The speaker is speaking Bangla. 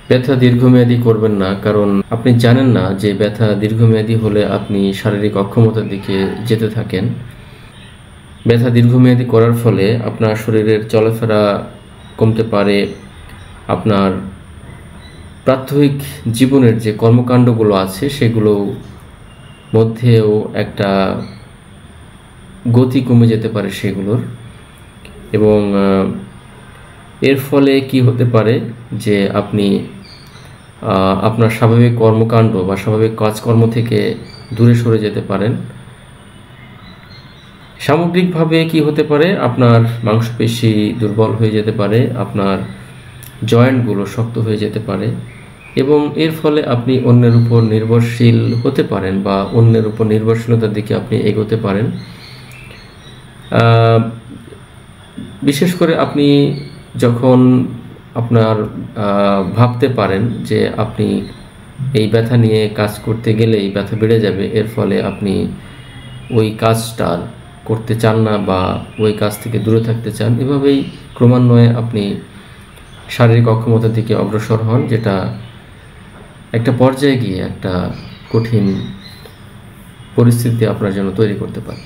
ব্যথা দীর্ঘমেয়াদী করবেন না, কারণ আপনি জানেন না যে ব্যথা দীর্ঘমেয়াদী হলে আপনি শারীরিক অক্ষমতার দিকে যেতে থাকেন। ব্যথা দীর্ঘমেয়াদী করার ফলে আপনার শরীরের চলাফেরা কমতে পারে, আপনার প্রাত্যহিক জীবনের যে কর্মকাণ্ডগুলো আছে সেগুলো মধ্যেও একটা গতি কমে যেতে পারে সেগুলোর। এবং এর ফলে কি হতে পারে যে আপনি আপনার স্বাভাবিক কর্মকাণ্ড বা স্বাভাবিক কাজকর্ম থেকে দূরে সরে যেতে পারেন। সামগ্রিকভাবে কি হতে পারে, আপনার মাংসপেশি দুর্বল হয়ে যেতে পারে, আপনার জয়েন্টগুলো শক্ত হয়ে যেতে পারে এবং এর ফলে আপনি অন্যের উপর নির্ভরশীল হতে পারেন বা অন্যের উপর নির্ভরশীলতার দিকে আপনি এগোতে পারেন। বিশেষ করে আপনি যখন আপনার ভাবতে পারেন যে আপনি এই ব্যথা নিয়ে কাজ করতে গেলেই ব্যথা বেড়ে যাবে, এর ফলে আপনি ওই কাজটা করতে চান না বা ওই কাজ থেকে দূরে থাকতে চান, এভাবেই ক্রমান্বয়ে আপনি শারীরিক অক্ষমতার দিকে অগ্রসর হন, যেটা একটা পর্যায়ে গিয়ে একটা কঠিন পরিস্থিতি আপনার জন্য তৈরি করতে পারে।